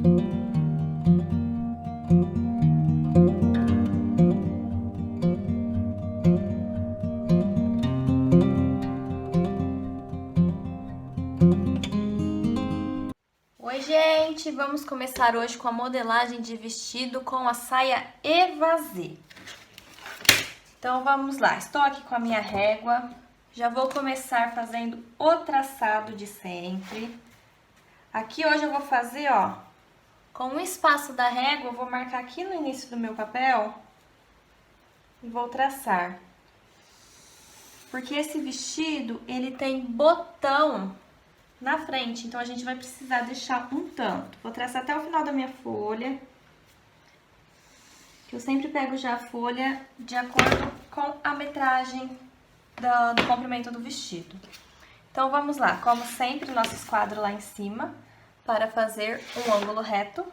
Oi, gente! Vamos começar hoje com a modelagem de vestido com a saia evasê. Então, vamos lá. Estou aqui com a minha régua. Já vou começar fazendo o traçado de sempre. Aqui hoje eu vou fazer, ó, com o espaço da régua, eu vou marcar aqui no início do meu papel e vou traçar. Porque esse vestido, ele tem botão na frente, então a gente vai precisar deixar um tanto. Vou traçar até o final da minha folha, que eu sempre pego já a folha de acordo com a metragem do comprimento do vestido. Então, vamos lá. Como sempre, nosso esquadro lá em cima, para fazer um ângulo reto.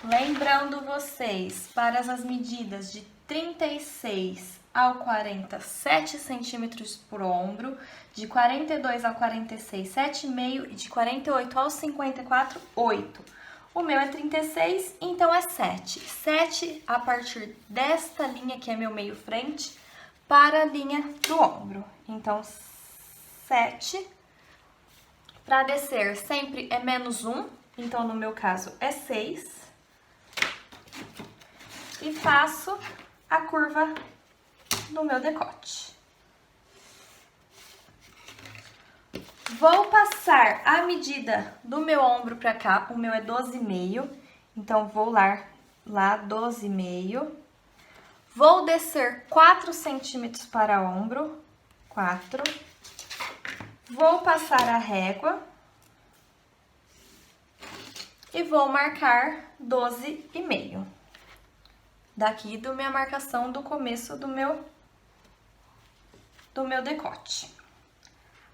Lembrando vocês, para as medidas de 36 ao 47 centímetros por ombro, de 42 ao 46, 7,5 e de 48 ao 54, 8. O meu é 36, então é 7. 7 a partir desta linha, que é meu meio frente, para a linha do ombro. Então, 7. Para descer, sempre é menos 1, então no meu caso é 6. E faço a curva do meu decote. Vou passar a medida do meu ombro pra cá, o meu é 12,5, então vou lá 12,5. Vou descer 4 centímetros para ombro, 4. Vou passar a régua e vou marcar 12,5. Daqui da minha marcação do começo do meu decote.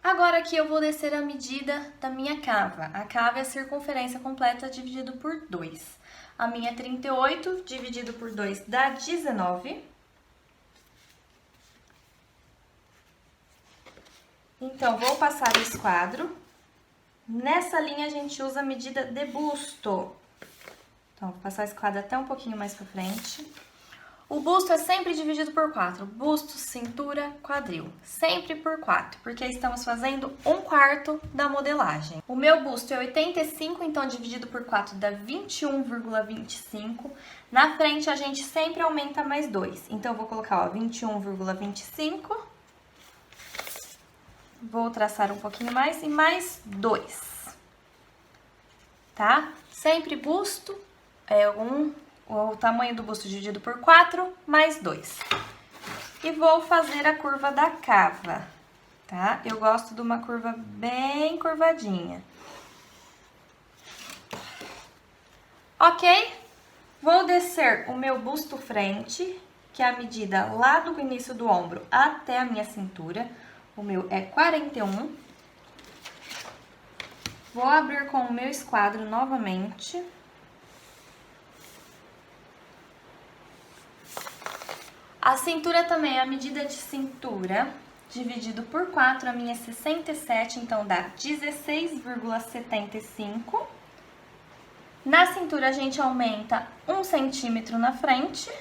Agora aqui eu vou descer a medida da minha cava. A cava é a circunferência completa dividido por 2. A minha é 38 dividido por 2 dá 19. Então, vou passar o esquadro. Nessa linha a gente usa a medida de busto. Então, vou passar o esquadro até um pouquinho mais pra frente. O busto é sempre dividido por 4. Busto, cintura, quadril. Sempre por 4, porque estamos fazendo 1/4 da modelagem. O meu busto é 85, então dividido por 4 dá 21,25. Na frente a gente sempre aumenta mais 2. Então, eu vou colocar, ó, 21,25. Vou traçar um pouquinho mais e mais 2. Tá? Sempre busto é o tamanho do busto dividido por 4 mais 2. E vou fazer a curva da cava, tá? Eu gosto de uma curva bem curvadinha. Ok? Vou descer o meu busto frente, que é a medida lá do início do ombro até a minha cintura. O meu é 41. Vou abrir com o meu esquadro novamente. A cintura também é a medida de cintura, dividido por 4, a minha é 67, então dá 16,75. Na cintura a gente aumenta 1 centímetro na frente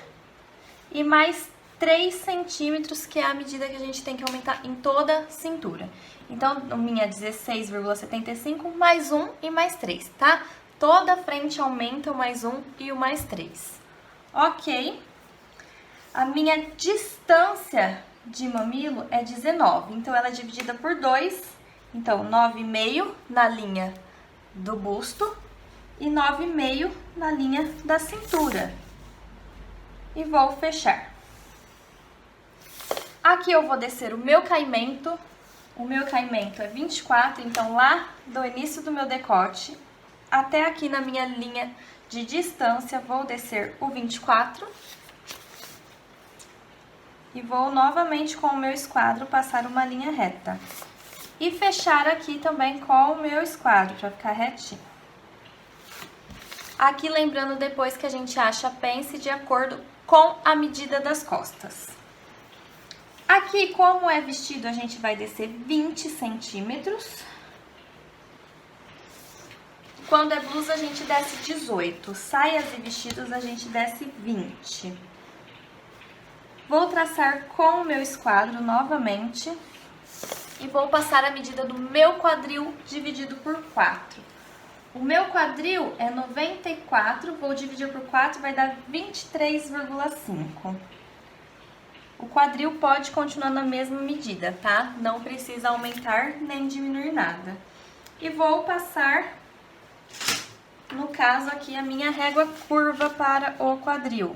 e mais 3 centímetros, que é a medida que a gente tem que aumentar em toda a cintura. Então, a minha é 16,75, mais 1 e mais 3, tá? Toda a frente aumenta o mais 1 e o mais 3. Ok? A minha distância de mamilo é 19, então ela é dividida por 2. Então, 9,5 na linha do busto e 9,5 na linha da cintura. E vou fechar. Aqui eu vou descer o meu caimento. O meu caimento é 24, então lá do início do meu decote até aqui na minha linha de distância, vou descer o 24. E vou novamente com o meu esquadro passar uma linha reta. E fechar aqui também com o meu esquadro, para ficar retinho. Aqui lembrando depois que a gente acha a pence de acordo com a medida das costas. Aqui, como é vestido, a gente vai descer 20 centímetros. Quando é blusa, a gente desce 18. Saias e vestidos, a gente desce 20. Vou traçar com o meu esquadro novamente e vou passar a medida do meu quadril dividido por 4. O meu quadril é 94, vou dividir por 4, vai dar 23,5. O quadril pode continuar na mesma medida, tá? Não precisa aumentar nem diminuir nada. E vou passar, no caso aqui, a minha régua curva para o quadril.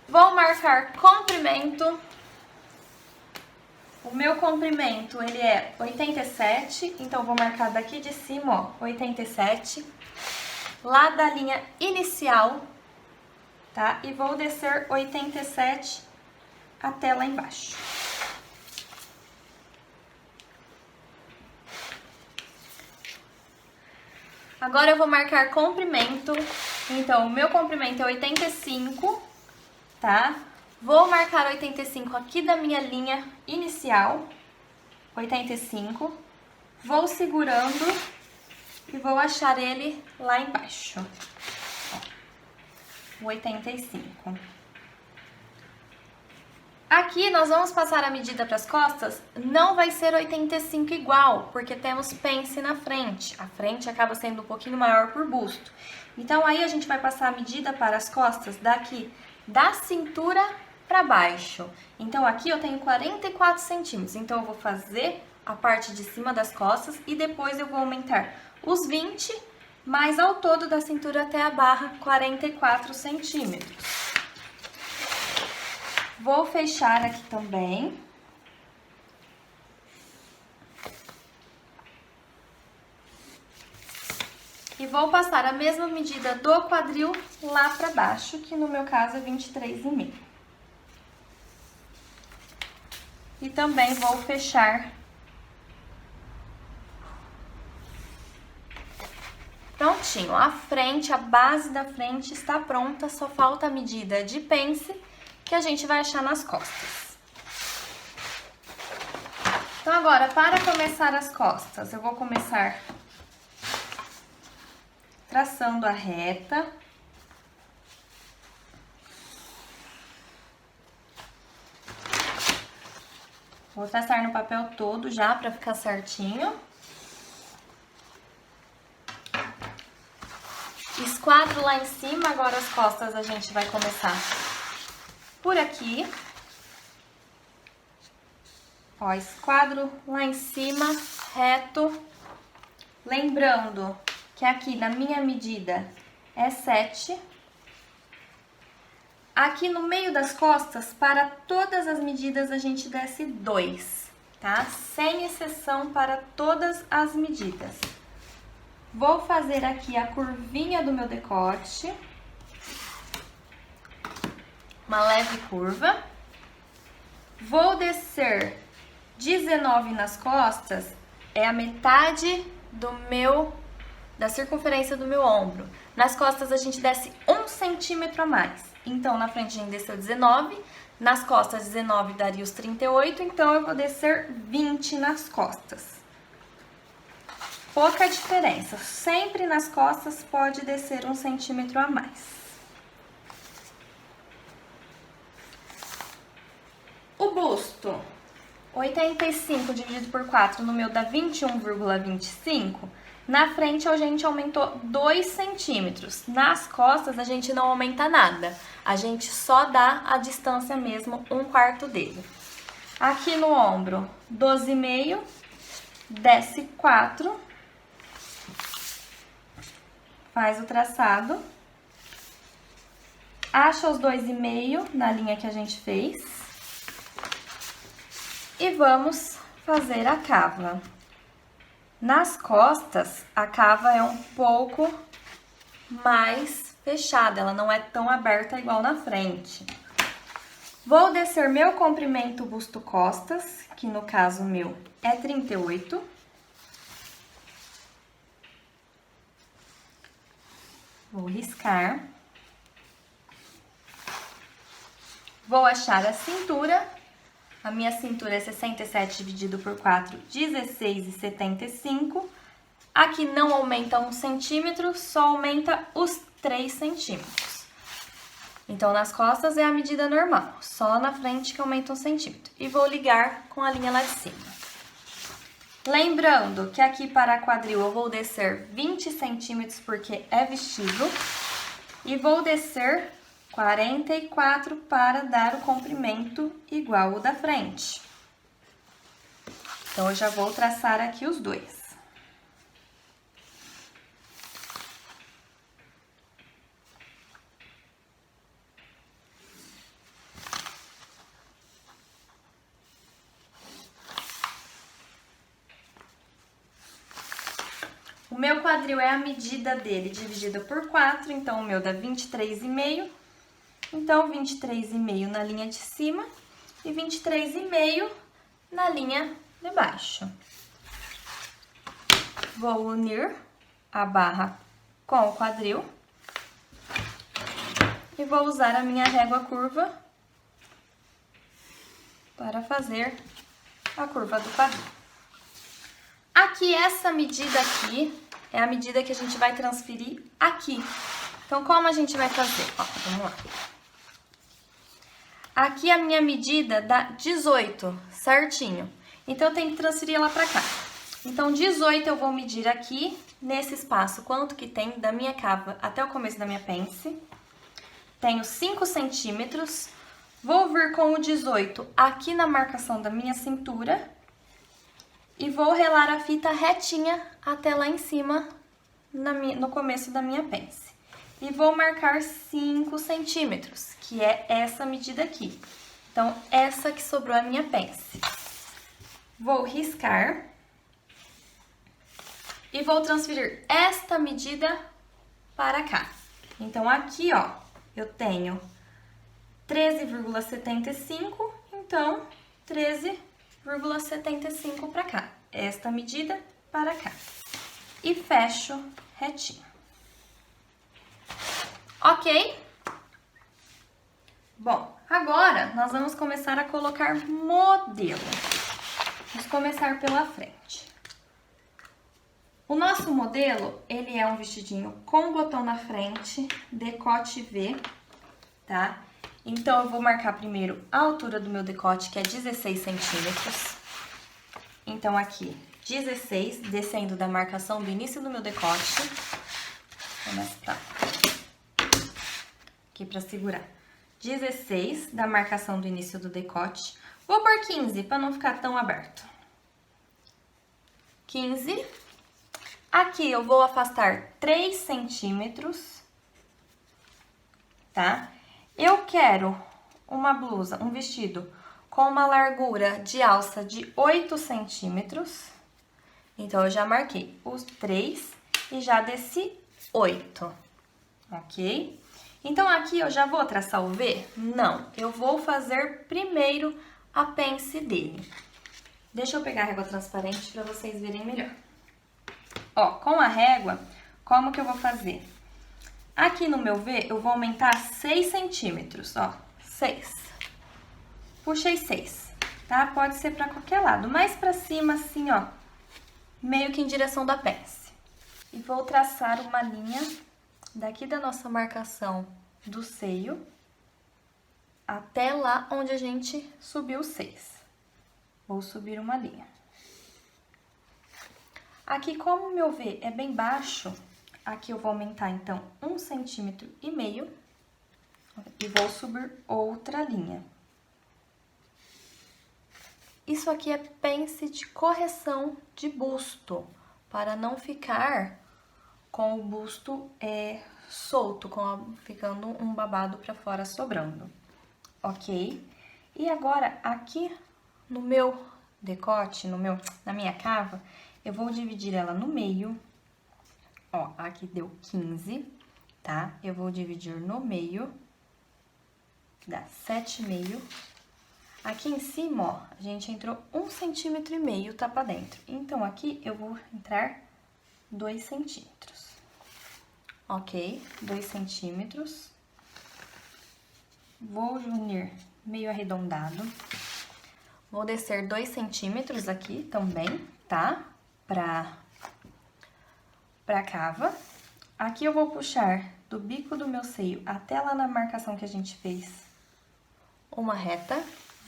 Vou marcar comprimento. O meu comprimento, ele é 87, então vou marcar daqui de cima, ó, 87. Lá da linha inicial, tá? E vou descer 87 até lá embaixo. Agora eu vou marcar comprimento. Então, o meu comprimento é 85, tá? Vou marcar 85 aqui da minha linha inicial, 85. Vou segurando e vou achar ele lá embaixo, ó, 85. Aqui nós vamos passar a medida para as costas, não vai ser 85 igual, porque temos pence na frente. A frente acaba sendo um pouquinho maior por busto. Então aí a gente vai passar a medida para as costas daqui da cintura para baixo. Então aqui eu tenho 44 centímetros, então eu vou fazer a parte de cima das costas e depois eu vou aumentar os 20, mais ao todo da cintura até a barra, 44 centímetros. Vou fechar aqui também. E vou passar a mesma medida do quadril lá para baixo, que no meu caso é 23,5. E também vou fechar. Prontinho, a frente, a base da frente está pronta, só falta a medida de pence que a gente vai achar nas costas. Então agora, para começar as costas, eu vou começar traçando a reta. Vou traçar no papel todo já para ficar certinho. Esquadro lá em cima, agora as costas a gente vai começar por aqui. Ó, esquadro lá em cima, reto. Lembrando que aqui na minha medida é 7. Aqui no meio das costas, para todas as medidas, a gente desce 2, tá? Sem exceção para todas as medidas. Vou fazer aqui a curvinha do meu decote. Uma leve curva. Vou descer 19 nas costas, é a metade da circunferência do meu ombro. Nas costas a gente desce 1 centímetro a mais. Então, na frente a gente desceu 19, nas costas 19 daria os 38, então eu vou descer 20 nas costas. Pouca diferença, sempre nas costas pode descer 1 centímetro a mais. O busto, 85 dividido por 4 no meu dá 21,25. Na frente a gente aumentou 2 centímetros. Nas costas a gente não aumenta nada. A gente só dá a distância mesmo, 1/4 dele. Aqui no ombro, 12,5, desce 4. Faz o traçado. Acha os 2,5 na linha que a gente fez. E vamos fazer a cava. Nas costas, a cava é um pouco mais fechada, ela não é tão aberta igual na frente. Vou descer meu comprimento busto costas, que no caso meu é 38. Vou riscar. Vou achar a cintura A minha cintura é 67 dividido por 4, 16,75. Aqui não aumenta 1 centímetro, só aumenta os 3 centímetros. Então, nas costas é a medida normal, só na frente que aumenta 1 centímetro. E vou ligar com a linha lá de cima. Lembrando que aqui para quadril eu vou descer 20 centímetros porque é vestido. E vou descer 44 para dar o comprimento igual o da frente. Então, eu já vou traçar aqui os dois. O meu quadril é a medida dele dividida por 4, então o meu dá 23,5. Então, 23,5 na linha de cima e 23,5 na linha de baixo. Vou unir a barra com o quadril e vou usar a minha régua curva para fazer a curva do quadril. Aqui, essa medida aqui é a medida que a gente vai transferir aqui. Então, como a gente vai fazer? Ó, vamos lá. Aqui a minha medida dá 18, certinho. Então, eu tenho que transferir ela pra cá. Então, 18 eu vou medir aqui, nesse espaço, quanto que tem da minha cava até o começo da minha pence. Tenho 5 centímetros. Vou vir com o 18 aqui na marcação da minha cintura. E vou relar a fita retinha até lá em cima, no começo da minha pence. E vou marcar 5 centímetros, que é essa medida aqui. Então, essa que sobrou a minha pence. Vou riscar. E vou transferir esta medida para cá. Então, aqui, ó, eu tenho 13,75, então, 13,75 para cá. Esta medida para cá. E fecho retinho. Ok? Bom, agora nós vamos começar a colocar modelo. Vamos começar pela frente. O nosso modelo, ele é um vestidinho com botão na frente, decote V, tá? Então, eu vou marcar primeiro a altura do meu decote, que é 16 centímetros. Então, aqui, 16, descendo da marcação do início do meu decote. Começa pra... aqui pra segurar. 16 da marcação do início do decote. Vou por 15, pra não ficar tão aberto. 15. Aqui, eu vou afastar 3 centímetros, tá? Eu quero uma blusa, um vestido com uma largura de alça de 8 centímetros. Então, eu já marquei os 3 e já desci 8, ok? Então, aqui eu já vou traçar o V? Não, eu vou fazer primeiro a pence dele. Deixa eu pegar a régua transparente para vocês verem melhor. Ó, com a régua, como que eu vou fazer? Aqui no meu V, eu vou aumentar 6 centímetros, ó, 6. Puxei 6, tá? Pode ser pra qualquer lado, mais pra cima, assim, ó, meio que em direção da pence. E vou traçar uma linha daqui da nossa marcação do seio até lá onde a gente subiu 6. Vou subir uma linha. Aqui, como o meu V é bem baixo, aqui eu vou aumentar, então, 1,5 centímetro e vou subir outra linha. Isso aqui é pence de correção de busto, para não ficar com o busto solto, ficando um babado para fora sobrando, ok? E agora, aqui no meu decote, na minha cava, eu vou dividir ela no meio. Ó, aqui deu 15, tá? Eu vou dividir no meio, dá 7,5. Aqui em cima, ó, a gente entrou 1,5 centímetro, tá pra dentro. Então, aqui eu vou entrar 2 centímetros. Ok? 2 centímetros. Vou unir meio arredondado. Vou descer 2 centímetros aqui também, tá? Pra cava. Aqui eu vou puxar do bico do meu seio até lá na marcação que a gente fez uma reta.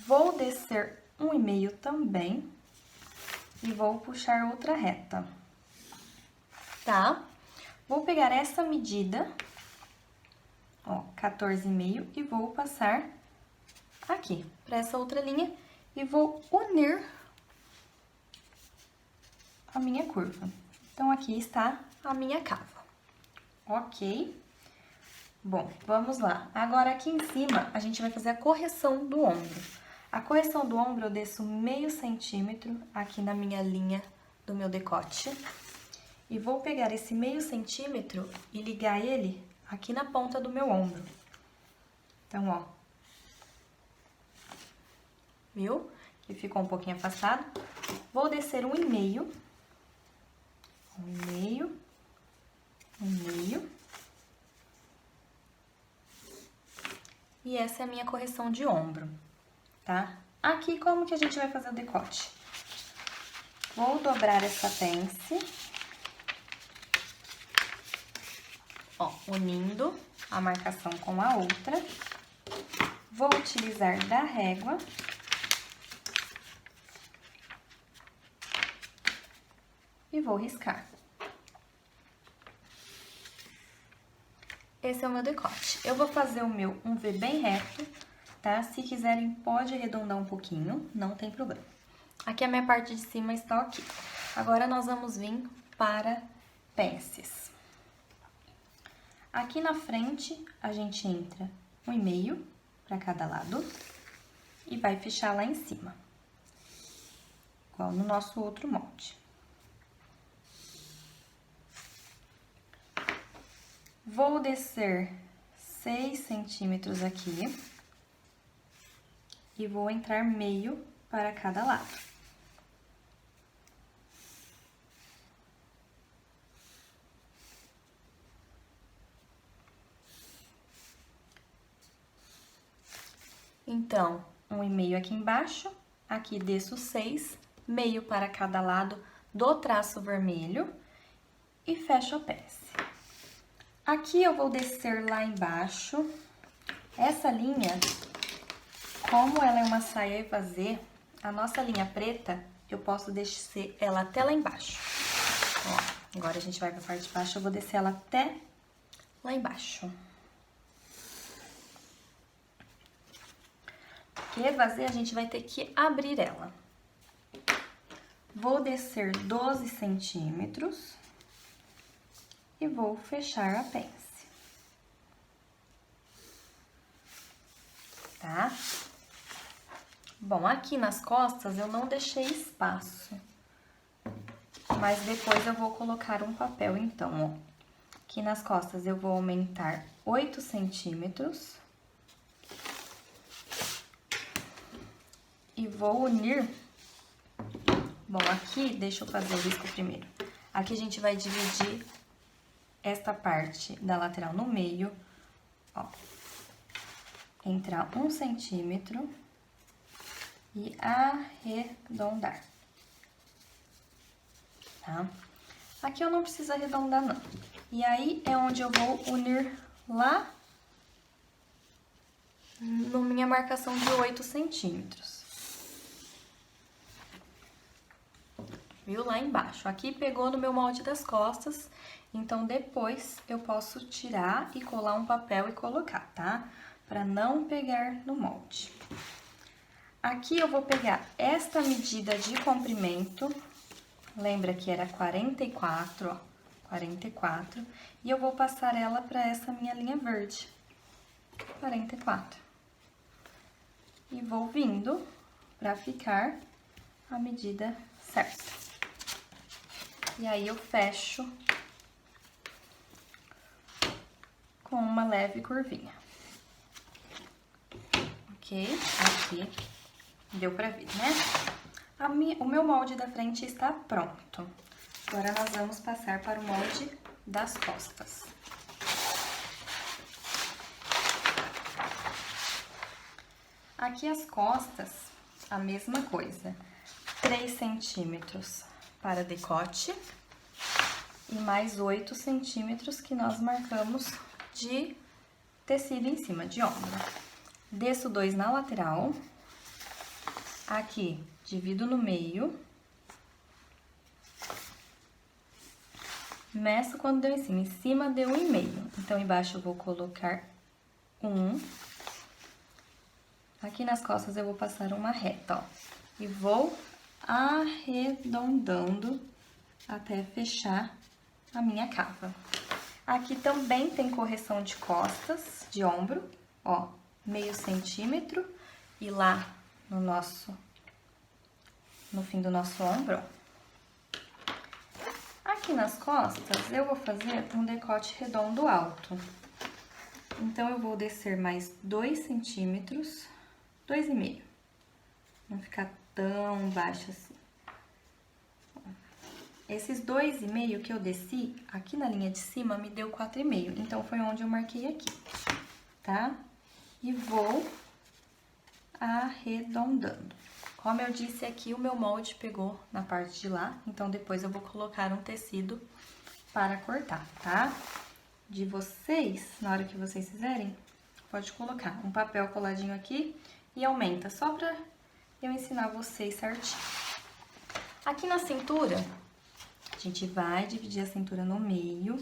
Vou descer 1,5 também e vou puxar outra reta, tá? Vou pegar essa medida, ó, 14,5 e vou passar aqui para essa outra linha e vou unir a minha curva. Então, aqui está a minha cava, ok? Bom, vamos lá. Agora, aqui em cima, a gente vai fazer a correção do ombro. A correção do ombro, eu desço meio centímetro aqui na minha linha do meu decote. E vou pegar esse meio centímetro e ligar ele aqui na ponta do meu ombro. Então, ó. Viu? Que ficou um pouquinho afastado. Vou descer 1,5. 1,5. 1,5. E essa é a minha correção de ombro, tá? Aqui, como que a gente vai fazer o decote? Vou dobrar essa pence. Ó, unindo a marcação com a outra. Vou utilizar da régua. E vou riscar. Esse é o meu decote. Eu vou fazer o meu um V bem reto, tá? Se quiserem, pode arredondar um pouquinho, não tem problema. Aqui a minha parte de cima está ok. Agora, nós vamos vir para pences. Aqui na frente, a gente entra 1,5 para cada lado e vai fechar lá em cima, igual no nosso outro molde. Vou descer 6 centímetros aqui e vou entrar meio para cada lado. Então, 1,5 aqui embaixo, aqui desço 6, meio para cada lado do traço vermelho e fecho a pence. Aqui eu vou descer lá embaixo. Essa linha, como ela é uma saia evasê, a nossa linha preta, eu posso descer ela até lá embaixo. Ó, agora a gente vai pra parte de baixo, eu vou descer ela até lá embaixo. Porque evasê, a gente vai ter que abrir ela. Vou descer 12 centímetros. E vou fechar a pence, tá? Bom, aqui nas costas eu não deixei espaço, mas depois eu vou colocar um papel, então, ó. Aqui nas costas eu vou aumentar 8 centímetros. E vou unir... Bom, aqui, deixa eu fazer o risco primeiro. Aqui a gente vai dividir esta parte da lateral no meio, ó, entrar 1 centímetro e arredondar, tá? Aqui eu não preciso arredondar, não. E aí, é onde eu vou unir lá na minha marcação de 8 centímetros. Viu? Lá embaixo. Aqui pegou no meu molde das costas. Então, depois eu posso tirar e colar um papel e colocar, tá? Pra não pegar no molde. Aqui eu vou pegar esta medida de comprimento, lembra que era 44, ó, 44, e eu vou passar ela pra essa minha linha verde, 44. E vou vindo pra ficar a medida certa. E aí, eu fecho com uma leve curvinha. Ok? Aqui. Deu pra ver, né? O meu molde da frente está pronto. Agora, nós vamos passar para o molde das costas. Aqui as costas, a mesma coisa. 3 centímetros para decote e mais 8 centímetros que nós marcamos de tecido em cima, de ombro. Desço 2 na lateral, aqui divido no meio, meço quando deu em cima deu 1,5. Então, embaixo eu vou colocar 1. Aqui nas costas eu vou passar uma reta, ó, e vou arredondando até fechar a minha cava. Aqui também tem correção de costas, de ombro, ó, meio centímetro, e lá no fim do nosso ombro, ó. Aqui nas costas eu vou fazer um decote redondo alto. Então, eu vou descer mais 2 centímetros, 2,5. Não ficar tão baixo assim. Esses 2,5 que eu desci, aqui na linha de cima, me deu 4,5. Então, foi onde eu marquei aqui, tá? E vou arredondando. Como eu disse aqui, o meu molde pegou na parte de lá. Então, depois eu vou colocar um tecido para cortar, tá? De vocês, na hora que vocês fizerem, pode colocar um papel coladinho aqui e aumenta, só pra eu ensinar vocês certinho. Aqui na cintura, a gente vai dividir a cintura no meio,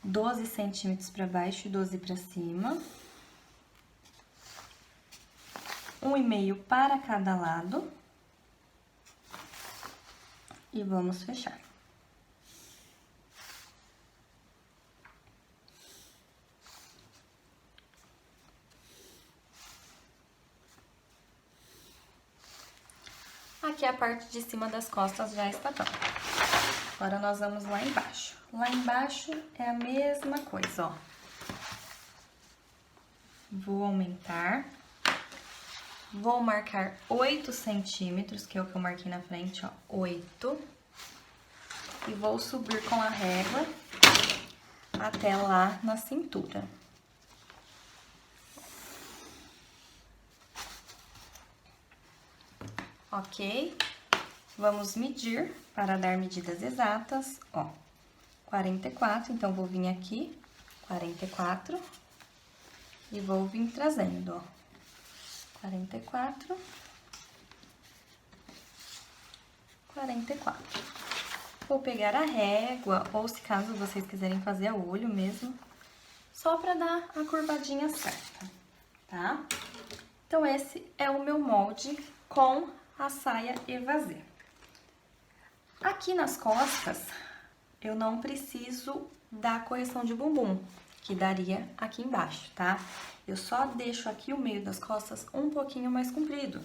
12 centímetros pra baixo e 12 pra cima. 1,5 para cada lado. E vamos fechar. Aqui a parte de cima das costas já está pronta. Agora, nós vamos lá embaixo. Lá embaixo é a mesma coisa, ó. Vou aumentar. Vou marcar 8 centímetros, que é o que eu marquei na frente, ó, 8. E vou subir com a régua até lá na cintura. Ok? Vamos medir para dar medidas exatas, ó, 44, então vou vir aqui, 44, e vou vir trazendo, ó, 44, 44. Vou pegar a régua, ou se caso vocês quiserem fazer a olho mesmo, só para dar a curvadinha certa, tá? Então, esse é o meu molde com a saia evasê. Aqui nas costas, eu não preciso dar correção de bumbum, que daria aqui embaixo, tá? Eu só deixo aqui o meio das costas um pouquinho mais comprido,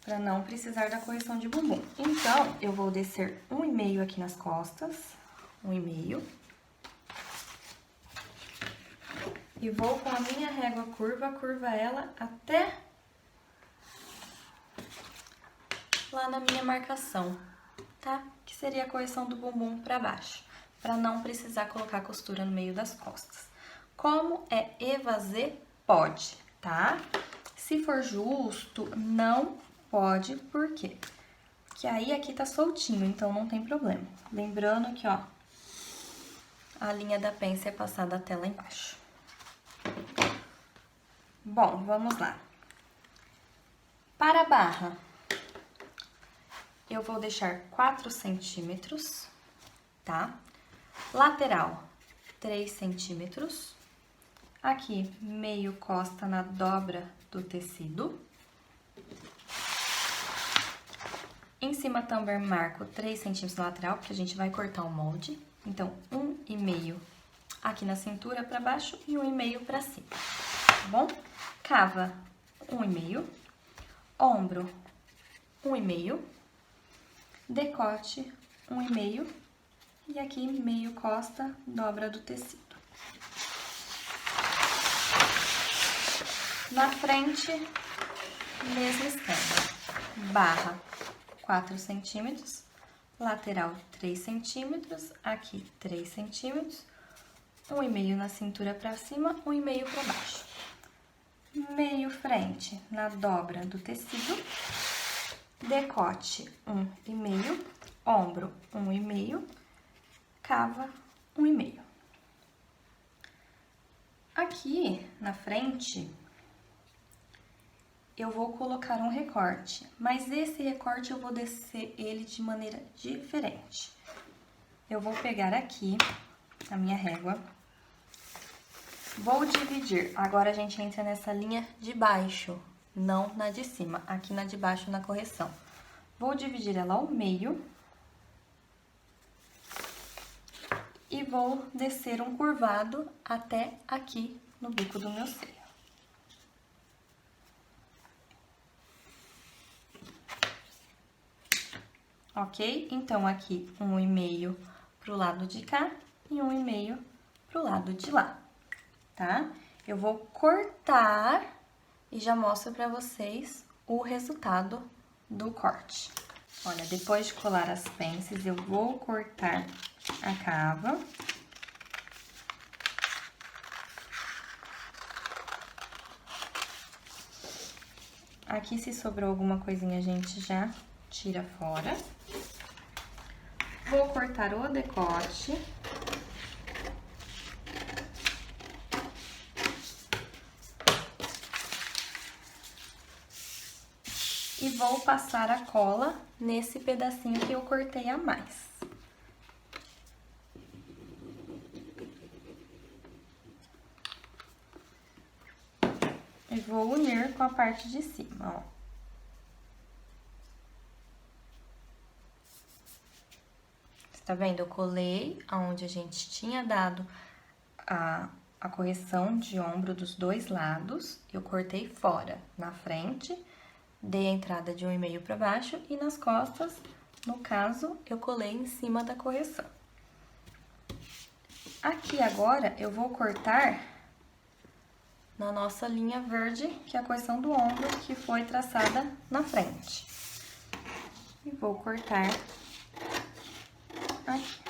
pra não precisar da correção de bumbum. Então, eu vou descer 1,5 aqui nas costas, 1,5. E vou com a minha régua curva ela até lá na minha marcação, tá? Que seria a correção do bumbum pra baixo, pra não precisar colocar costura no meio das costas. Como é evasê, pode, tá? Se for justo, não pode, por quê? Porque aí aqui tá soltinho, então não tem problema. Lembrando que, ó, a linha da pence é passada até lá embaixo. Bom, vamos lá. Para a barra, eu vou deixar 4 centímetros, tá? Lateral, 3 centímetros. Aqui, meio costa na dobra do tecido. Em cima também marco 3 centímetros na lateral, porque a gente vai cortar o molde. Então, 1,5 aqui na cintura pra baixo e 1,5 pra cima, tá bom? Cava, 1,5. Ombro, 1,5. Decote, 1,5. E aqui, meio costa, dobra do tecido. Na frente, mesmo esquema. Barra, 4 centímetros. Lateral, 3 centímetros. Aqui, 3 centímetros. 1,5 na cintura pra cima, 1,5 pra baixo. meio frente na dobra do tecido, decote 1,5, ombro 1,5, cava 1,5. Aqui na frente, eu vou colocar um recorte, mas esse recorte eu vou descer ele de maneira diferente. Eu vou pegar aqui a minha régua, vou dividir. Agora a gente entra nessa linha de baixo, não na de cima, aqui na de baixo na correção. Vou dividir ela ao meio e vou descer um curvado até aqui no bico do meu seio. Ok? Então, aqui 1,5 pro lado de cá e 1,5 pro lado de lá, tá? Eu vou cortar e já mostro pra vocês o resultado do corte. Olha, depois de colar as pences, eu vou cortar a cava. Aqui, se sobrou alguma coisinha, a gente já tira fora. Vou cortar o decote. E vou passar a cola nesse pedacinho que eu cortei a mais. E vou unir com a parte de cima, ó. Tá vendo? Eu colei aonde a gente tinha dado a correção de ombro dos dois lados. Eu cortei fora, na frente, dei a entrada de 1,5 pra baixo e nas costas, no caso, eu colei em cima da correção. Aqui agora, eu vou cortar na nossa linha verde, que é a correção do ombro, que foi traçada na frente. E vou cortar aqui.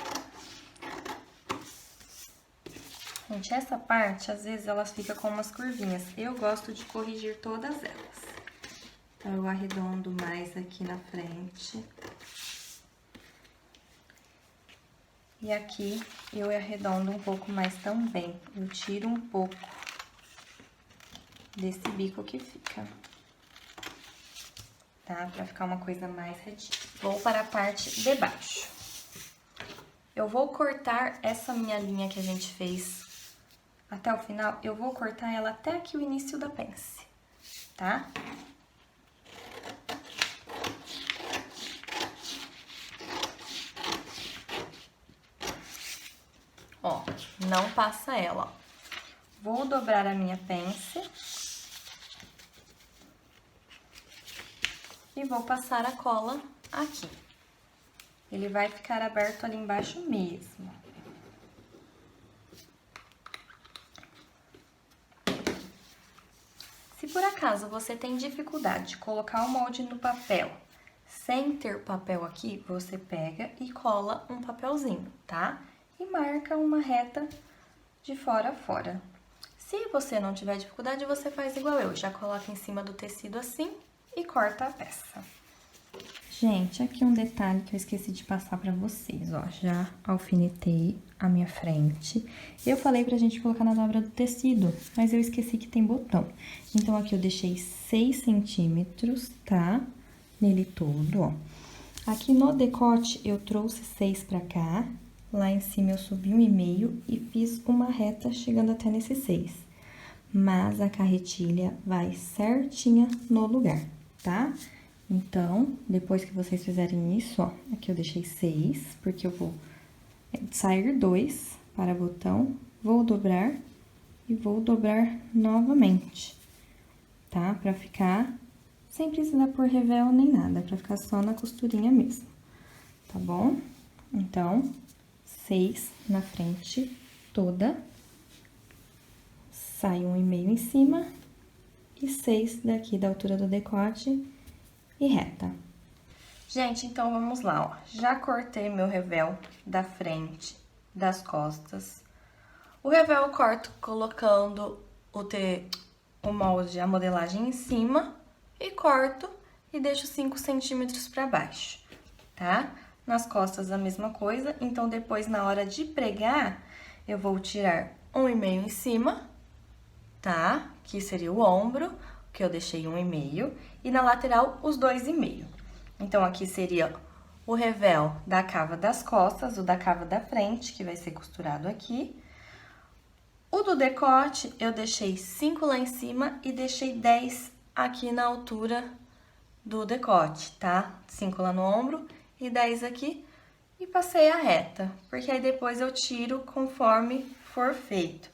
Gente, essa parte, às vezes, elas ficam com umas curvinhas. Eu gosto de corrigir todas elas. Então, eu arredondo mais aqui na frente. E aqui, eu arredondo um pouco mais também. Eu tiro um pouco desse bico que fica. Tá? Pra ficar uma coisa mais retinha. Vou para a parte de baixo. Eu vou cortar essa minha linha que a gente fez até o final, eu vou cortar ela até aqui o início da pence, tá? Ó, não passa ela, ó. Vou dobrar a minha pence. E vou passar a cola aqui. Ele vai ficar aberto ali embaixo mesmo. Se por acaso você tem dificuldade de colocar o molde no papel sem ter papel aqui, você pega e cola um papelzinho, tá? E marca uma reta de fora a fora. Se você não tiver dificuldade, você faz igual eu, já coloca em cima do tecido assim e corta a peça. Gente, aqui um detalhe que eu esqueci de passar pra vocês, ó. Já alfinetei a minha frente. Eu falei pra gente colocar na dobra do tecido, mas eu esqueci que tem botão. Então, aqui eu deixei 6 centímetros, tá? Nele todo, ó. Aqui no decote, eu trouxe 6 pra cá. Lá em cima, eu subi 1,5 e fiz uma reta chegando até nesse 6. Mas a carretilha vai certinha no lugar, tá? Então, depois que vocês fizerem isso, ó, aqui eu deixei 6, porque eu vou sair 2 para botão, vou dobrar e vou dobrar novamente, tá? Pra ficar sem precisar pôr revel nem nada, pra ficar só na costurinha mesmo, tá bom? Então, 6 na frente toda, sai 1,5 em cima e 6 daqui da altura do decote e reta. Gente, então vamos lá, ó. Já cortei meu revel da frente, das costas. O revel eu corto colocando o molde, a modelagem em cima e corto e deixo 5 centímetros para baixo, tá? Nas costas a mesma coisa, então depois na hora de pregar, eu vou tirar 1,5 em cima, tá? Que seria o ombro, que eu deixei 1,5, e na lateral os 2,5. Então, aqui seria o revel da cava das costas, o da cava da frente, que vai ser costurado aqui. O do decote, eu deixei 5 lá em cima e deixei 10 aqui na altura do decote, tá? 5 lá no ombro e 10 aqui. E passei a reta, porque aí depois eu tiro conforme for feito.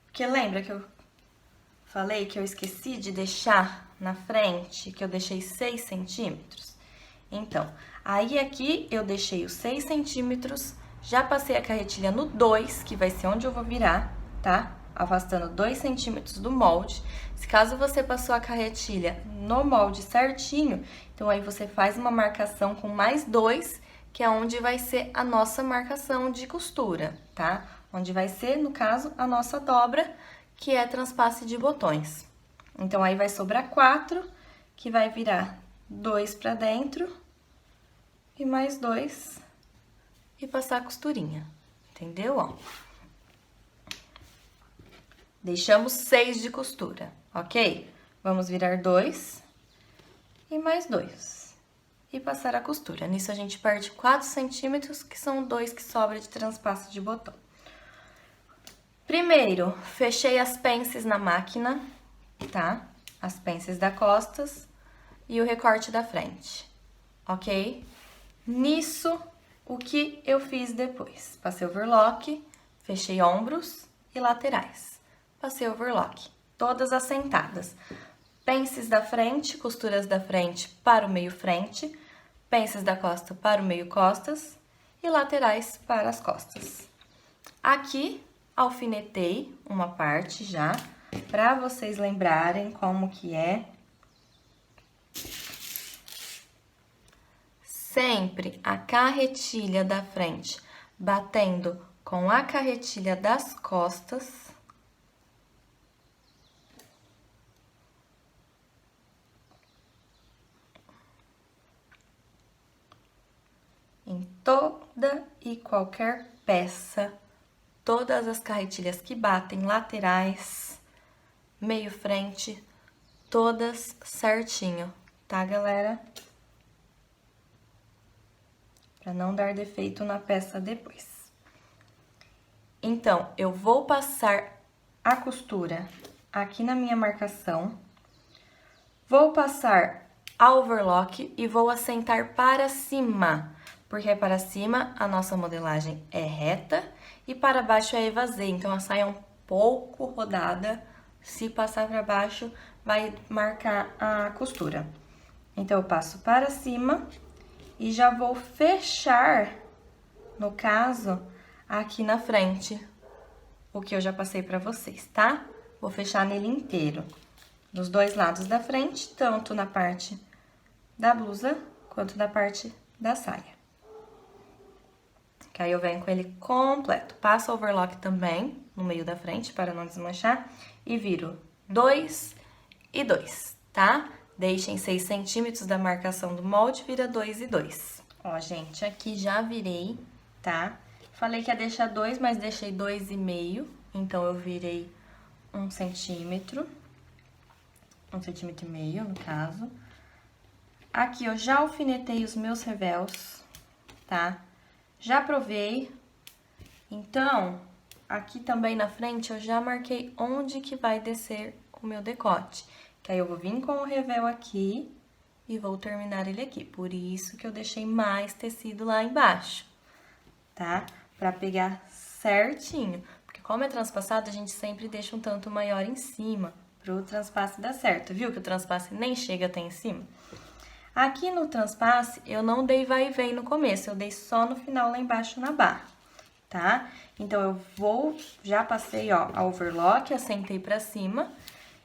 Porque lembra que eu falei que eu esqueci de deixar na frente, que eu deixei 6 centímetros? Então, aí aqui eu deixei os 6 centímetros, já passei a carretilha no 2, que vai ser onde eu vou virar, tá? Afastando 2 centímetros do molde. Se caso você passou a carretilha no molde certinho, então aí você faz uma marcação com mais 2, que é onde vai ser a nossa marcação de costura, tá? Onde vai ser, no caso, a nossa dobra, que é transpasse de botões. Então, aí vai sobrar 4, que vai virar 2 pra dentro e mais 2 e passar a costurinha, entendeu? Ó. Deixamos 6 de costura, ok? Vamos virar 2 e mais 2 e passar a costura. Nisso, a gente perde 4 centímetros, que são 2 que sobra de transpasse de botão. Primeiro, fechei as pences na máquina, tá? As pences da costas e o recorte da frente, ok? Nisso, o que eu fiz depois? Passei overlock, fechei ombros e laterais. Passei overlock, todas assentadas. Pences da frente, costuras da frente para o meio frente, pences da costa para o meio costas e laterais para as costas. Aqui, alfinetei uma parte já, para vocês lembrarem como que é. Sempre a carretilha da frente batendo com a carretilha das costas. Em toda e qualquer peça, todas as carretilhas que batem, laterais, meio frente, todas certinho, tá, galera? Pra não dar defeito na peça depois. Então, eu vou passar a costura aqui na minha marcação, vou passar a overlock e vou assentar para cima, porque para cima a nossa modelagem é reta e para baixo é evasê, então a saia é um pouco rodada, se passar para baixo vai marcar a costura. Então, eu passo para cima e já vou fechar, no caso, aqui na frente, o que eu já passei pra vocês, tá? Vou fechar nele inteiro, dos dois lados da frente, tanto na parte da blusa, quanto na parte da saia. Que aí eu venho com ele completo. Passo o overlock também, no meio da frente, para não desmanchar, e viro 2 e 2, tá? Deixem 6 centímetros da marcação do molde, vira 2 e 2. Ó, gente, aqui já virei, tá? Falei que ia deixar 2, mas deixei 2,5, então eu virei 1 centímetro. 1,5 centímetro, no caso. Aqui eu já alfinetei os meus revels, tá? Já provei. Então, aqui também na frente eu já marquei onde que vai descer o meu decote. Que aí eu vou vir com o revel aqui e vou terminar ele aqui. Por isso que eu deixei mais tecido lá embaixo, tá? Pra pegar certinho. Porque como é transpassado, a gente sempre deixa um tanto maior em cima, pro transpasse dar certo. Viu que o transpasse nem chega até em cima? Aqui no transpasse, eu não dei vai e vem no começo, eu dei só no final lá embaixo na barra, tá? Então, eu vou, já passei, ó, a overlock, assentei pra cima.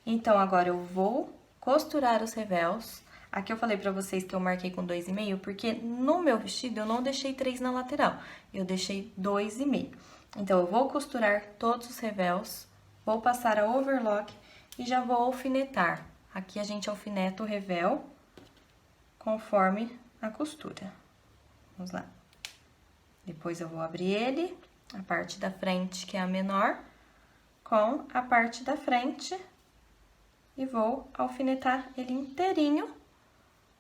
Então, agora eu vou costurar os revels. Aqui eu falei pra vocês que eu marquei com 2,5, porque no meu vestido eu não deixei 3 na lateral, eu deixei 2,5. Então, eu vou costurar todos os revels, vou passar a overlock e já vou alfinetar. Aqui a gente alfineta o revel conforme a costura. Vamos lá. Depois eu vou abrir ele, a parte da frente, que é a menor, com a parte da frente, e vou alfinetar ele inteirinho,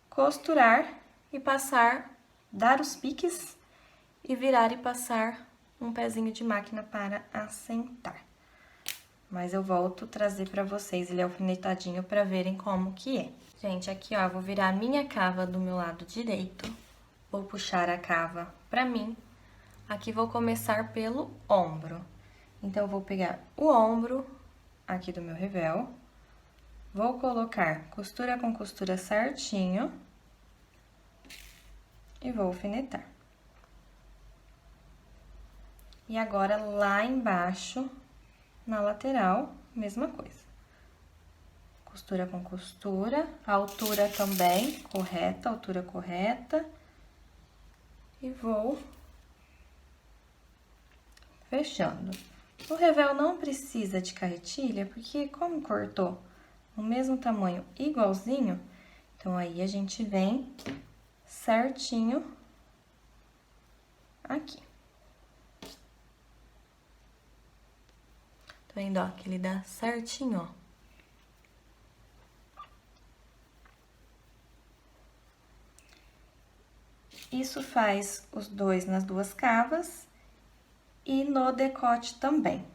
costurar e passar, dar os piques e virar e passar um pezinho de máquina para assentar. Mas eu volto trazer pra vocês ele alfinetadinho pra verem como que é. Gente, aqui ó, eu vou virar a minha cava do meu lado direito. Vou puxar a cava pra mim. Aqui vou começar pelo ombro. Então, eu vou pegar o ombro aqui do meu revel. Vou colocar costura com costura certinho. E vou alfinetar. E agora, lá embaixo, na lateral, mesma coisa. Costura com costura, a altura também correta, altura correta. E vou fechando. O revel não precisa de carretilha, porque como cortou no mesmo tamanho igualzinho, então aí a gente vem certinho aqui. Tá vendo, ó, que ele dá certinho, ó. Isso faz os dois nas duas cavas e no decote também.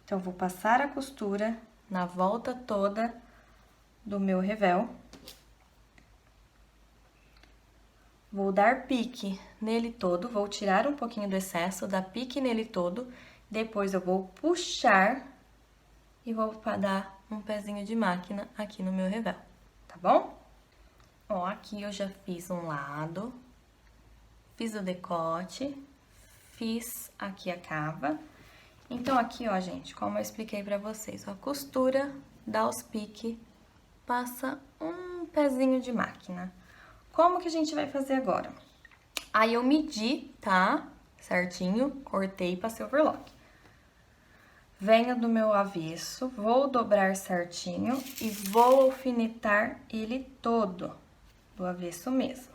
Então, vou passar a costura na volta toda do meu revel. Vou dar pique nele todo, vou tirar um pouquinho do excesso, dar pique nele todo. Depois, eu vou puxar e vou dar um pezinho de máquina aqui no meu revel, tá bom? Ó, aqui eu já fiz um lado, fiz o decote, fiz aqui a cava. Então, aqui, ó, gente, como eu expliquei pra vocês, ó, costura, dá os piques, passa um pezinho de máquina. Como que a gente vai fazer agora? Aí, eu medi, tá? Certinho, cortei e passei overlock. Venho do meu avesso, vou dobrar certinho e vou alfinetar ele todo, do avesso mesmo,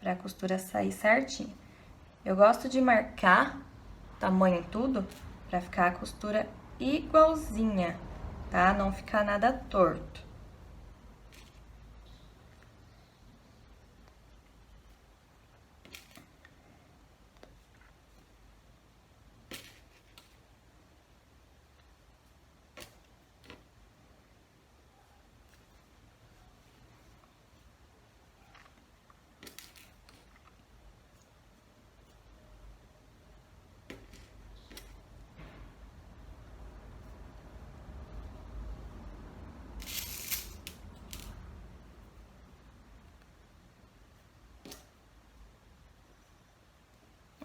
pra costura sair certinho. Eu gosto de marcar tamanho em tudo, pra ficar a costura igualzinha, tá? Não ficar nada torto.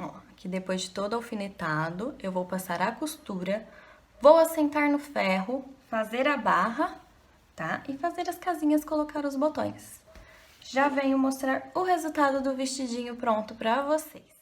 Ó, aqui depois de todo alfinetado, eu vou passar a costura, vou assentar no ferro, fazer a barra, tá? E fazer as casinhas, colocar os botões. Já venho mostrar o resultado do vestidinho pronto pra vocês.